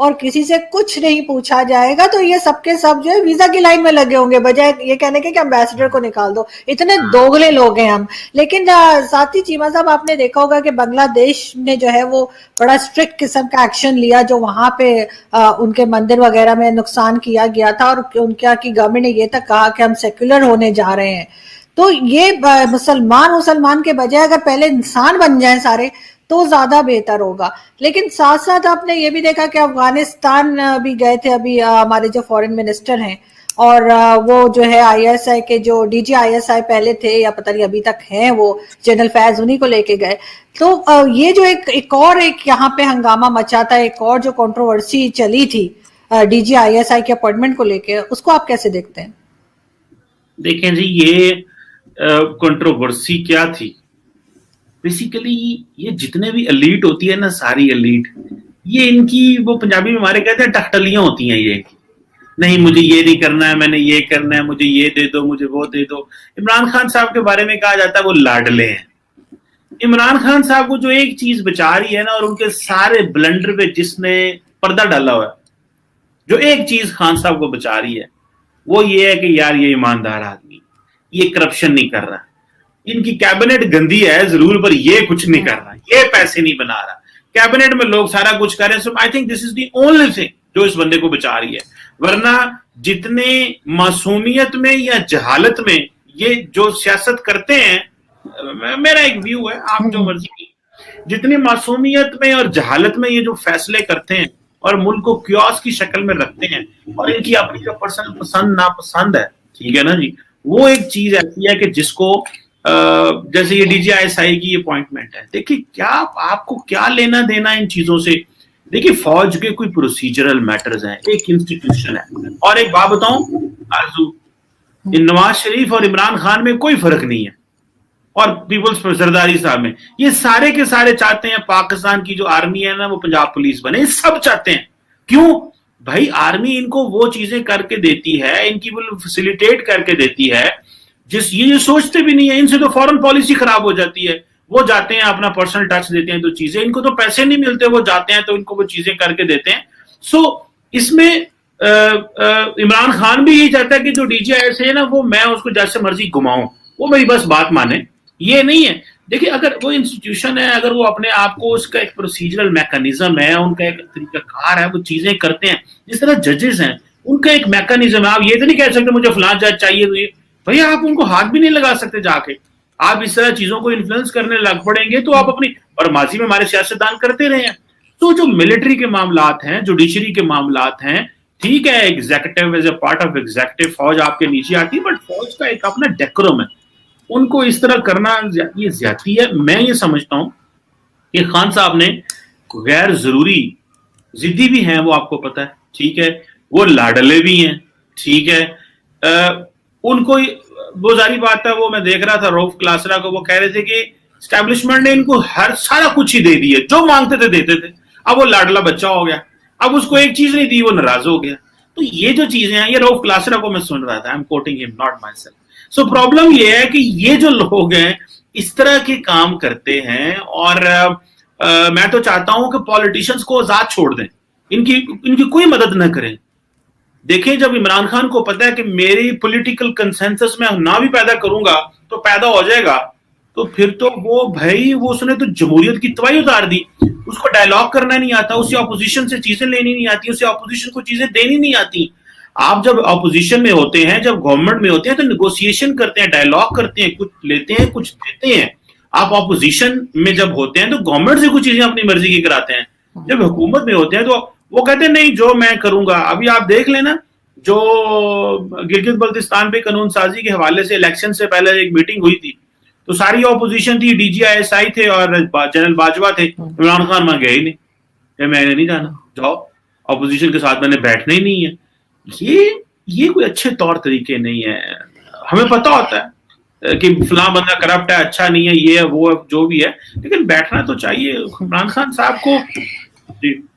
اور کسی سے کچھ نہیں پوچھا جائے گا تو یہ سب کے سب جو ہے ویزا کی لائن میں لگے ہوں گے بجائے یہ کہنے کے کہ امبیسڈر کو نکال دو. اتنے دوگلے لوگ ہیں ہم. لیکن ساتھ ہی چیمہ صاحب آپ نے دیکھا ہوگا کہ بنگلہ دیش نے جو ہے وہ بڑا اسٹرکٹ قسم کا ایکشن لیا جو وہاں پہ ان کے مندر وغیرہ میں نقصان کیا گیا تھا, اور ان کی گورنمنٹ نے یہ تک کہا کہ ہم سیکولر ہونے جا رہے ہیں. تو یہ مسلمان کے بجائے اگر پہلے انسان بن جائیں سارے تو زیادہ بہتر ہوگا. لیکن ساتھ ساتھ آپ نے یہ بھی دیکھا کہ افغانستان بھی گئے تھے ابھی ہمارے جو فورن منسٹر ہیں, اور وہ جو ہے آئی ایس آئی کے جو D G I S I پہلے تھے یا پتہ نہیں ابھی تک ہیں وہ جنرل فیض انہی کو لے کے گئے. تو یہ جو ایک اور یہاں پہ ہنگامہ مچا تھا, ایک اور جو کنٹروورسی چلی تھی D G I S I کے اپوائنٹمنٹ کو لے کے, اس کو آپ کیسے دیکھتے ہیں؟ دیکھیں جی, یہ کنٹروورسی کیا تھی بیسیکلی, یہ جتنے بھی ایلیٹ ہوتی ہے نا, ساری ایلیٹ, یہ ان کی وہ پنجابی میں ہمارے کہتے ہیں ٹکٹلیاں ہوتی ہیں. یہ نہیں مجھے یہ نہیں کرنا ہے, میں نے یہ کرنا ہے, مجھے یہ دے دو, مجھے وہ دے دو. عمران خان صاحب کے بارے میں کہا جاتا ہے وہ لاڈلے ہیں. عمران خان صاحب کو جو ایک چیز بچا رہی ہے نا, اور ان کے سارے بلنڈر پہ جس نے پردہ ڈالا ہوا ہے, جو ایک چیز خان صاحب کو بچا رہی ہے وہ یہ ہے کہ یار یہ ایماندار آدمی, یہ کرپشن نہیں کر رہا, ان کی کیبنٹ گندی ہے ضرور پر یہ کچھ نہیں کر رہا, یہ پیسے نہیں بنا رہا, کیبنٹ میں لوگ سارا کچھ کر رہے ہیں. So I think this is the only thing جو اس بندے کو بچا رہی ہے. ورنہ جتنے معصومیت میں یا جہالت میں یہ جو سیاست کرتے ہیں, میرا ایک ویو ہے, آپ جو مرضی کی, جتنی معصومیت میں اور جہالت میں یہ جو فیصلے کرتے ہیں اور ملک کو کیوس کی شکل میں رکھتے ہیں, اور ان کی اپنی جو پرسنل پسند ناپسند ہے, ٹھیک ہے نا جی, وہ ایک چیز ایسی ہے کہ جس کو جیسے یہ D G I S I کی اپوائنٹمنٹ ہے, دیکھیے کیا آپ کو کیا لینا دینا ان چیزوں سے. دیکھیے فوج کے کوئی پروسیجرل میٹرز ہیں, ایک انسٹیٹیوشن ہے. اور ایک بات بتاؤں آرزو, نواز شریف اور عمران خان میں کوئی فرق نہیں ہے, اور پیپلز زرداری صاحب میں, یہ سارے کے سارے چاہتے ہیں پاکستان کی جو آرمی ہے نا وہ پنجاب پولیس بنے, سب چاہتے ہیں. کیوں بھائی؟ آرمی ان کو وہ چیزیں کر کے دیتی ہے, ان کی وہ فیسیلیٹیٹ کر کے دیتی ہے جس یہ سوچتے بھی نہیں ہے. ان سے تو فورن پالیسی خراب ہو جاتی ہے, وہ جاتے ہیں اپنا پرسنل ٹچ دیتے ہیں تو چیزیں, ان کو تو پیسے نہیں ملتے, وہ جاتے ہیں تو ان کو وہ چیزیں کر کے دیتے ہیں. سو اس میں عمران خان بھی یہی چاہتا ہے کہ جو ڈی جی آئی ایس ہے نا وہ میں اس کو جیسے مرضی گھماؤں, وہ میری بس بات مانے, یہ نہیں ہے. دیکھیں اگر وہ انسٹیٹیوشن ہے, اگر وہ اپنے آپ کو اس کا ایک پروسیجرل میکانزم ہے, ان کا ایک طریقہ کار ہے, وہ چیزیں کرتے ہیں. جس طرح ججز ہیں ان کا ایک میکانزم ہے, آپ یہ تو نہیں کہہ سکتے مجھے فلاں جج چاہیے, بھائی آپ ان کو ہاتھ بھی نہیں لگا سکتے جا کے. آپ اس طرح چیزوں کو انفلوئنس کرنے لگ پڑیں گے تو آپ اپنی, اور ماضی میں ہمارے سیاستدان کرتے رہے ہیں. تو جو ملٹری کے معاملات ہیں, جوڈیشری کے معاملات ہیں, ٹھیک ہے, executive as a part of executive فوج آپ کے نیچے آتی ہے, بٹ فوج کا ایک اپنا ڈیکورم ہے. ان کو اس طرح کرنا یہ زیادتی ہے. میں یہ سمجھتا ہوں کہ خان صاحب نے غیر ضروری, ضدی بھی ہیں وہ آپ کو پتا ہے, ٹھیک ہے, وہ لاڈلے بھی ہیں, ٹھیک ہے, ان کو وہ ظاہری بات ہے, وہ میں دیکھ رہا تھا روف کلاسرا کو, وہ کہہ رہے تھے کہ اسٹیبلشمنٹ نے ان کو ہر سارا کچھ ہی دے دیا, جو مانگتے تھے دیتے تھے. اب وہ لاڈلا بچہ ہو گیا, اب اس کو ایک چیز نہیں دی, وہ ناراض ہو گیا. تو یہ جو چیزیں ہیں, یہ روف کلاسرا کو میں سن رہا تھا, آئی ایم کوٹنگ ہم not my self. So problem یہ ہے کہ یہ جو لوگ ہیں اس طرح کے کام کرتے ہیں, اور میں تو چاہتا ہوں کہ پالیٹیشنز کو آزاد چھوڑ دیں, ان کی کوئی مدد نہ کریں. دیکھیں جب عمران خان کو پتا ہے کہ میری پولیٹیکل کنسنسس میں نہ بھی پیدا کروں گا تو پیدا ہو جائے گا, تو پھر تو وہ بھائی وہ اس نے تو جمہوریت کی تباہی اتار دی. اس کو ڈائلاگ کرنا نہیں آتا, اسے اپوزیشن سے چیزیں لینی نہیں آتی, اسے اپوزیشن کو چیزیں دینی نہیں آتی. آپ جب اپوزیشن میں ہوتے ہیں, جب گورنمنٹ میں ہوتے ہیں تو نیگوسیشن کرتے ہیں, ڈائلاگ کرتے ہیں, کچھ لیتے ہیں کچھ دیتے ہیں. آپ اپوزیشن میں جب ہوتے ہیں تو گورنمنٹ سے کچھ چیزیں اپنی مرضی کی کراتے ہیں. جب حکومت میں ہوتے ہیں تو وہ کہتے ہیں نہیں جو میں کروں گا. ابھی آپ دیکھ لینا جو گلگت بلتستان پہ قانون سازی کے حوالے سے الیکشن سے پہلے ایک میٹنگ ہوئی تھی, تو ساری اپوزیشن تھی, D G I S I تھے اور جنرل باجوہ تھے. عمران خان وہاں گئے ہی نہیں, کہ میں نے نہیں جانا, جاؤ اپوزیشن کے ساتھ میں نے بیٹھنا ہی نہیں ہے. یہ کوئی اچھے طور طریقے نہیں ہے. ہمیں پتا ہوتا ہے کہ فلاں بندہ کرپٹ ہے, اچھا نہیں ہے, یہ ہے وہ جو بھی ہے, لیکن بیٹھنا تو چاہیے. عمران خان صاحب کو جی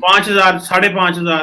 5,000 5,500,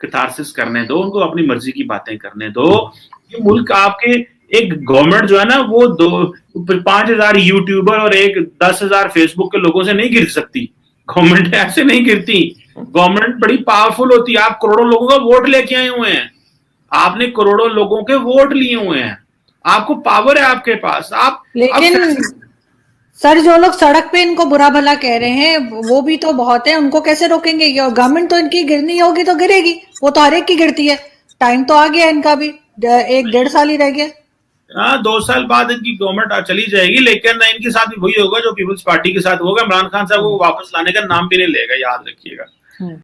کتارسس کرنے دو, ان کو اپنی مرضی کی باتیں کرنے دو. یہ ملک آپ کے ایک گورنمنٹ جو ہے نا وہ 5,000 یوٹیوبر اور 10,000 فیس بک کے لوگوں سے نہیں گر سکتی. گورنمنٹ ایسے نہیں گرتی. گورنمنٹ بڑی پاورفل ہوتی ہے. آپ کروڑوں لوگوں کا ووٹ لے کے آئے ہوئے ہیں, آپ نے کروڑوں لوگوں کے ووٹ لیے ہوئے ہیں, آپ کو پاور ہے آپ کے پاس. آپ لیکن سر جو لوگ سڑک پہ ان کو برا بھلا کہہ رہے ہیں وہ بھی تو بہت ہیں, ان کو کیسے روکیں گے؟ گورنمنٹ تو ان کی گرنی ہوگی تو گرے گی, وہ تو ہر ایک کی گرتی ہے. ٹائم تو آ گیا ان کا بھی, 1-1.5 سال ہی رہ گیا. 2 سال بعد ان کی گورنمنٹ چلی جائے گی, لیکن ان کے ساتھ بھی وہی ہوگا جو پیپلز پارٹی کے ساتھ ہوگا. عمران خان صاحب کو واپس لانے کا نام بھی نہیں لے گا, یاد رکھیے گا.